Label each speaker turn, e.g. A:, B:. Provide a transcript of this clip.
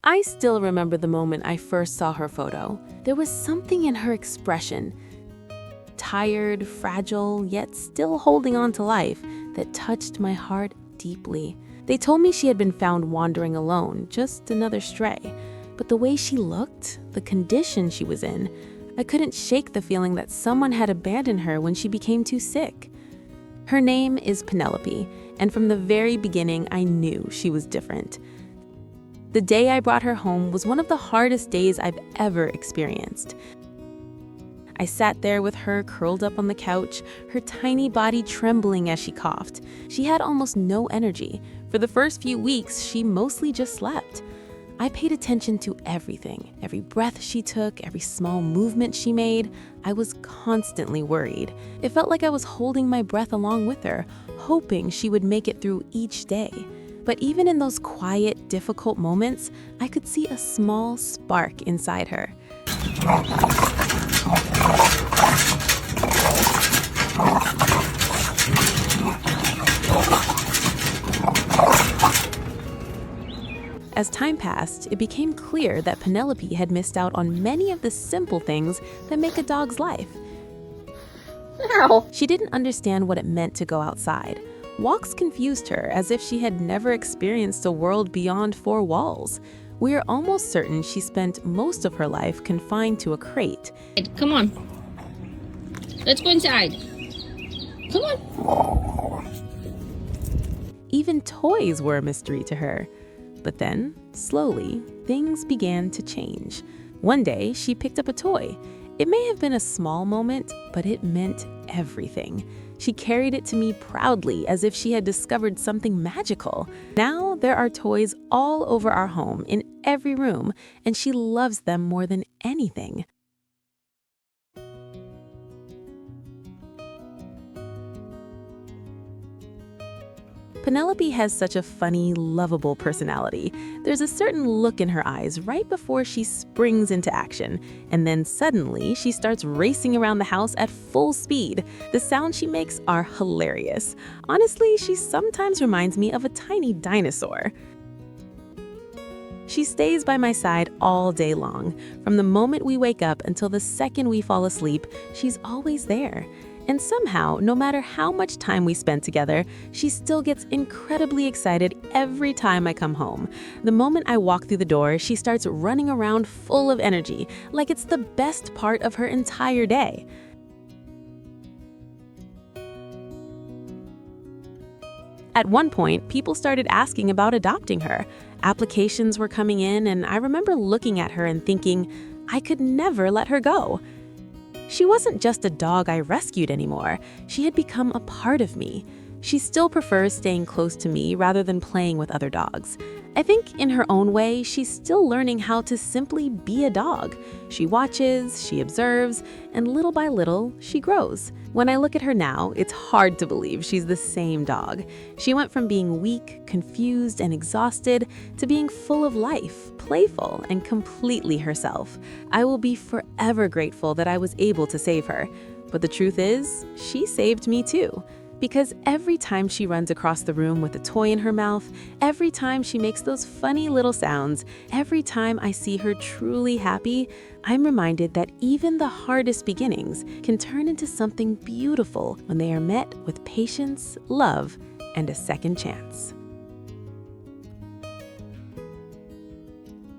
A: I still remember the moment I first saw her photo. There was something in her expression, tired, fragile, yet still holding on to life, that touched my heart deeply. They told me she had been found wandering alone, just another stray. But the way she looked, the condition she was in, I couldn't shake the feeling that someone had abandoned her when she became too sick. Her name is Penelope, and from the very beginning, I knew she was different. The day I brought her home was one of the hardest days I've ever experienced. I sat there with her curled up on the couch, her tiny body trembling as she coughed. She had almost no energy. For the first few weeks, she mostly just slept. I paid attention to everything, every breath she took, every small movement she made. I was constantly worried. It felt like I was holding my breath along with her, hoping she would make it through each day. But even in those quiet, difficult moments, I could see a small spark inside her. As time passed, it became clear that Penelope had missed out on many of the simple things that make a dog's life.
B: Ow.
A: She didn't understand what it meant to go outside. Walks confused her, as if she had never experienced a world beyond four walls. We are almost certain she spent most of her life confined to a crate.
B: Come on. Let's go inside. Come on.
A: Even toys were a mystery to her. But then, slowly, things began to change. One day, she picked up a toy. It may have been a small moment, but it meant everything. She carried it to me proudly, as if she had discovered something magical. Now, there are toys all over our home, in every room, and she loves them more than anything. Penelope has such a funny, lovable personality. There's a certain look in her eyes right before she springs into action, and then suddenly she starts racing around the house at full speed. The sounds she makes are hilarious. Honestly, she sometimes reminds me of a tiny dinosaur. She stays by my side all day long. From the moment we wake up until the second we fall asleep, she's always there. And somehow, no matter how much time we spend together, she still gets incredibly excited every time I come home. The moment I walk through the door, she starts running around full of energy, like it's the best part of her entire day. At one point, people started asking about adopting her. Applications were coming in, and I remember looking at her and thinking, I could never let her go. She wasn't just a dog I rescued anymore. She had become a part of me. She still prefers staying close to me rather than playing with other dogs. I think in her own way, she's still learning how to simply be a dog. She watches, she observes, and little by little, she grows. When I look at her now, it's hard to believe she's the same dog. She went from being weak, confused, and exhausted to being full of life, playful, and completely herself. I will be forever grateful that I was able to save her. But the truth is, she saved me too. Because every time she runs across the room with a toy in her mouth, every time she makes those funny little sounds, every time I see her truly happy, I'm reminded that even the hardest beginnings can turn into something beautiful when they are met with patience, love, and a second chance.